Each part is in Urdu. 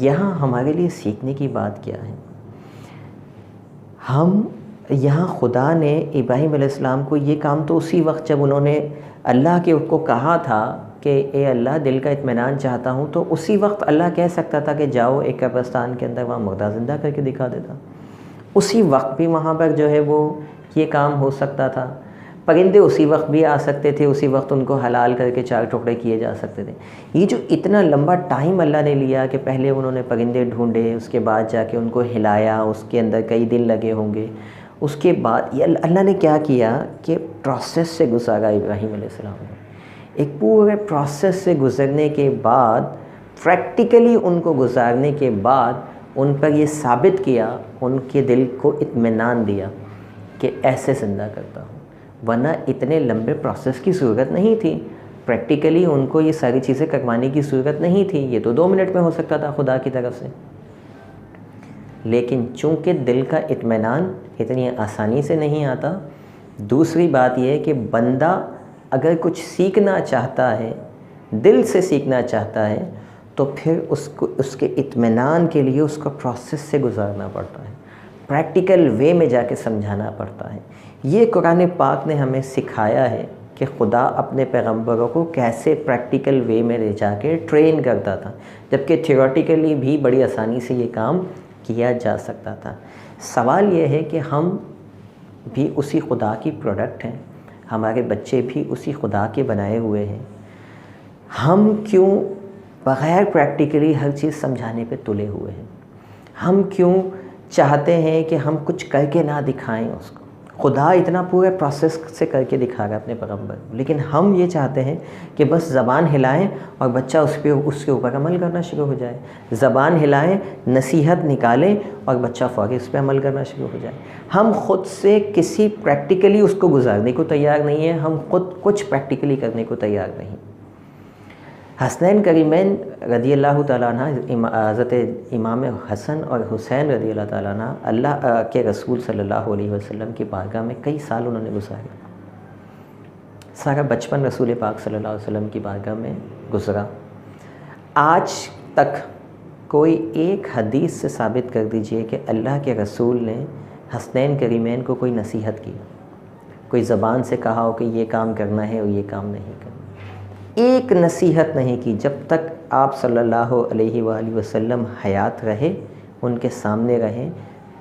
یہاں ہمارے لیے سیکھنے کی بات کیا ہے؟ ہم یہاں خدا نے ابراہیم علیہ السلام کو یہ کام تو اسی وقت جب انہوں نے اللہ کے کو کہا تھا کہ اے اللہ دل کا اطمینان چاہتا ہوں، تو اسی وقت اللہ کہہ سکتا تھا کہ جاؤ ایک قبرستان کے اندر وہاں مردہ زندہ کر کے دکھا دیتا، اسی وقت بھی وہاں پر جو ہے وہ یہ کام ہو سکتا تھا۔ پرندے اسی وقت بھی آ سکتے تھے، اسی وقت ان کو حلال کر کے 4 ٹکڑے کیے جا سکتے تھے۔ یہ جو اتنا لمبا ٹائم اللہ نے لیا کہ پہلے انہوں نے پرندے ڈھونڈے، اس کے بعد جا کے ان کو ہلایا، اس کے اندر کئی دن لگے ہوں گے، اس کے بعد یہ اللہ نے کیا کیا کہ پروسیس سے گزارا ابراہیم علیہ السلام نے۔ ایک پورے پروسیس سے گزرنے کے بعد، پریکٹیکلی ان کو گزارنے کے بعد ان پر یہ ثابت کیا، ان کے دل کو اطمینان دیا کہ ایسے زندہ کرتا ہوں، ورنہ اتنے لمبے پروسیس کی ضرورت نہیں تھی۔ پریکٹیکلی ان کو یہ ساری چیزیں کروانے کی ضرورت نہیں تھی، یہ تو 2 منٹ میں ہو سکتا تھا خدا کی طرف سے۔ لیکن چونکہ دل کا اطمینان اتنی آسانی سے نہیں آتا، دوسری بات یہ ہے کہ بندہ اگر کچھ سیکھنا چاہتا ہے، دل سے سیکھنا چاہتا ہے، تو پھر اس کے اطمینان کے لیے اس کو پروسیس سے گزارنا پڑتا ہے، پریکٹیکل وے میں جا کے سمجھانا پڑتا ہے۔ یہ قرآن پاک نے ہمیں سکھایا ہے کہ خدا اپنے پیغمبروں کو کیسے پریکٹیکل وے میں لے جا کے ٹرین کرتا تھا، جبکہ تھیوریٹیکلی بھی بڑی آسانی سے یہ کام کیا جا سکتا تھا۔ سوال یہ ہے کہ ہم بھی اسی خدا کی پروڈکٹ ہیں، ہمارے بچے بھی اسی خدا کے بنائے ہوئے ہیں، ہم کیوں بغیر پریکٹیکلی ہر چیز سمجھانے پہ تلے ہوئے ہیں؟ ہم کیوں چاہتے ہیں کہ ہم کچھ کر کے نہ دکھائیں اس کو؟ خدا اتنا پورے پروسیس سے کر کے دکھا گا اپنے پیغمبر، لیکن ہم یہ چاہتے ہیں کہ بس زبان ہلائیں اور بچہ اس کے اوپر عمل کرنا شروع ہو جائے، زبان ہلائیں، نصیحت نکالیں اور بچہ فوری اس پہ عمل کرنا شروع ہو جائے۔ ہم خود سے کسی پریکٹیکلی اس کو گزارنے کو تیار نہیں ہیں، ہم خود کچھ پریکٹیکلی کرنے کو تیار نہیں۔ حسنین کریمین رضی اللہ تعالیٰ عنہ، حضرت امام حسن اور حسین رضی اللہ تعالیٰ عنہ، اللہ کے رسول صلی اللہ علیہ وسلم کی بارگاہ میں کئی سال انہوں نے گزارے، سارا بچپن رسول پاک صلی اللہ علیہ وسلم کی بارگاہ میں گزرا۔ آج تک کوئی ایک حدیث سے ثابت کر دیجئے کہ اللہ کے رسول نے حسنین کریمین کو کوئی نصیحت کی، کوئی زبان سے کہا ہو کہ یہ کام کرنا ہے اور یہ کام نہیں کرنا۔ ایک نصیحت نہیں کی، جب تک آپ صلی اللہ علیہ وآلہ وسلم حیات رہے، ان کے سامنے رہے،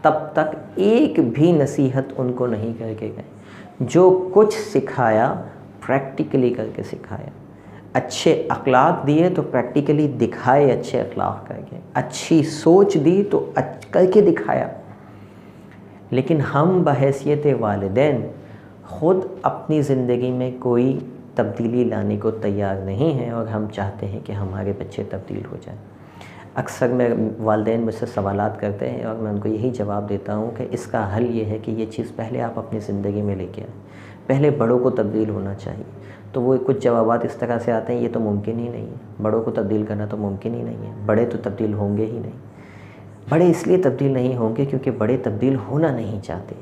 تب تک ایک بھی نصیحت ان کو نہیں کر کے گئے۔ جو کچھ سکھایا پریکٹیکلی کر کے سکھایا، اچھے اخلاق دیے تو پریکٹیکلی دکھائے، اچھے اخلاق کر کے، اچھی سوچ دی تو کر کے دکھایا۔ لیکن ہم بحیثیت والدین خود اپنی زندگی میں کوئی تبدیلی لانے کو تیار نہیں ہیں، اور ہم چاہتے ہیں کہ ہمارے بچے تبدیل ہو جائیں۔ اکثر میں والدین مجھ سے سوالات کرتے ہیں اور میں ان کو یہی جواب دیتا ہوں کہ اس کا حل یہ ہے کہ یہ چیز پہلے آپ اپنی زندگی میں لے کے آئیں، پہلے بڑوں کو تبدیل ہونا چاہیے۔ تو وہ کچھ جوابات اس طرح سے آتے ہیں، یہ تو ممکن ہی نہیں ہے، بڑوں کو تبدیل کرنا تو ممکن ہی نہیں ہے، بڑے تو تبدیل ہوں گے ہی نہیں۔ بڑے اس لیے تبدیل نہیں ہوں گے کیونکہ بڑے تبدیل ہونا نہیں چاہتے،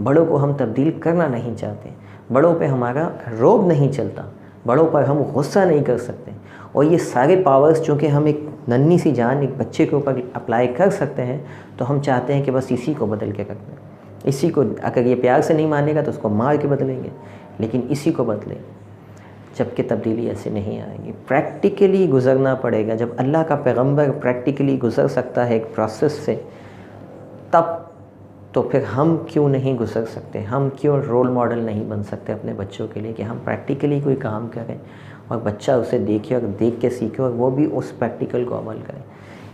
بڑوں کو ہم تبدیل کرنا نہیں چاہتے، بڑوں پہ ہمارا رعب نہیں چلتا، بڑوں پر ہم غصہ نہیں کر سکتے، اور یہ سارے پاورز چونکہ ہم ایک ننھی سی جان ایک بچے کے اوپر اپلائی کر سکتے ہیں، تو ہم چاہتے ہیں کہ بس اسی کو بدل کے رکھ دیں، اسی کو اگر یہ پیار سے نہیں مانے گا تو اس کو مار کے بدلیں گے، لیکن اسی کو بدلیں، جبکہ تبدیلی ایسے نہیں آئے گی۔ پریکٹیکلی گزرنا پڑے گا۔ جب اللہ کا پیغمبر پریکٹیکلی گزر سکتا ہے ایک پروسیس سے، تب تو پھر ہم کیوں نہیں گزر سکتے؟ ہم کیوں رول ماڈل نہیں بن سکتے اپنے بچوں کے لیے کہ ہم پریکٹیکلی کوئی کام کریں اور بچہ اسے دیکھے اور دیکھ کے سیکھے اور وہ بھی اس پریکٹیکل کو عمل کرے؟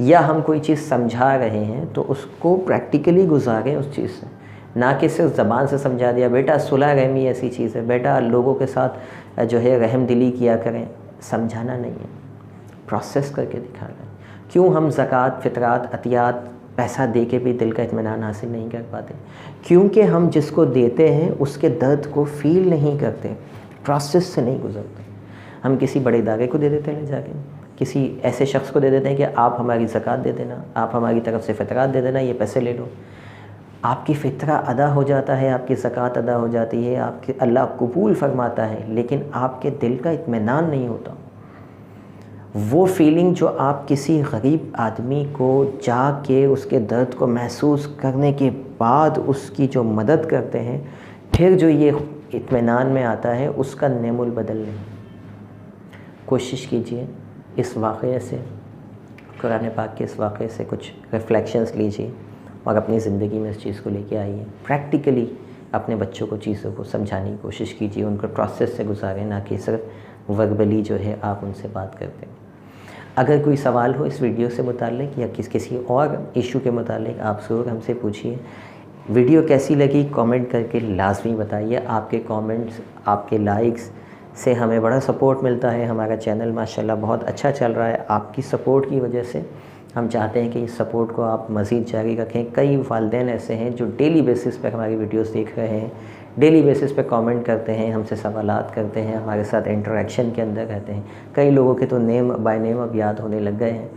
یا ہم کوئی چیز سمجھا رہے ہیں تو اس کو پریکٹیکلی گزاریں اس چیز سے، نہ کہ صرف زبان سے سمجھا دیا بیٹا صلح رحمی ایسی چیز ہے، بیٹا لوگوں کے ساتھ جو ہے رحم دلی کیا کریں۔ سمجھانا نہیں ہے، پروسیس کر کے دکھانا ہے۔ کیوں ہم زکوٰۃ، فطرات، عطیات پیسہ دے کے بھی دل کا اطمینان حاصل نہیں کر پاتے؟ کیونکہ ہم جس کو دیتے ہیں اس کے درد کو فیل نہیں کرتے، پروسیس سے نہیں گزرتے۔ ہم کسی بڑے ادارے کو دے دیتے ہیں، لے جا کے کسی ایسے شخص کو دے دیتے ہیں کہ آپ ہماری زکوٰۃ دے دینا، آپ ہماری طرف سے فطرات دے دینا، یہ پیسے لے لو۔ آپ کی فطرہ ادا ہو جاتا ہے، آپ کی زکوٰۃ ادا ہو جاتی ہے، آپ کے اللہ قبول فرماتا ہے، لیکن آپ کے دل کا اطمینان نہیں ہوتا۔ وہ فیلنگ جو آپ کسی غریب آدمی کو جا کے اس کے درد کو محسوس کرنے کے بعد اس کی جو مدد کرتے ہیں، پھر جو یہ اطمینان میں آتا ہے، اس کا نعم البدل نہیں۔ کوشش کیجئے اس واقعے سے، قرآن پاک کے اس واقعے سے کچھ ریفلیکشنز لیجئے اور اپنی زندگی میں اس چیز کو لے کے آئیے۔ پریکٹیکلی اپنے بچوں کو چیزوں کو سمجھانے کی کوشش کیجئے، ان کو پروسیس سے گزاریں، نہ کہ صرف وربلی جو ہے آپ ان سے بات کرتے ہیں۔ اگر کوئی سوال ہو اس ویڈیو سے متعلق یا کسی اور ایشو کے متعلق، آپ ضرور ہم سے پوچھیے۔ ویڈیو کیسی لگی کامنٹ کر کے لازمی بتائیے۔ آپ کے کامنٹس، آپ کے لائکس سے ہمیں بڑا سپورٹ ملتا ہے۔ ہمارا چینل ماشاءاللہ بہت اچھا چل رہا ہے۔ آپ کی سپورٹ کی وجہ سے ہم چاہتے ہیں کہ اس سپورٹ کو آپ مزید جاری رکھیں۔ کئی والدین ایسے ہیں جو ڈیلی بیسس پہ ہماری ویڈیوز دیکھ رہے ہیں، ڈیلی بیسس پہ کامنٹ کرتے ہیں، ہم سے سوالات کرتے ہیں، ہمارے ساتھ انٹریکشن کے اندر رہتے ہیں۔ کئی لوگوں کے تو نیم بائی نیم اب یاد ہونے لگ گئے ہیں۔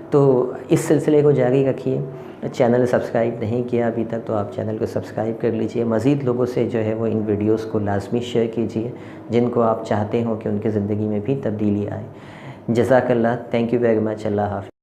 تو اس سلسلے کو جاری رکھیے۔ چینل سبسکرائب نہیں کیا ابھی تک تو آپ چینل کو سبسکرائب کر لیجئے۔ مزید لوگوں سے جو ہے وہ ان ویڈیوز کو لازمی شیئر کیجئے جن کو آپ چاہتے ہوں کہ ان کی زندگی میں بھی تبدیلی آئے۔ جزاک اللہ، تھینک یو ویری مچ، اللہ حافظ۔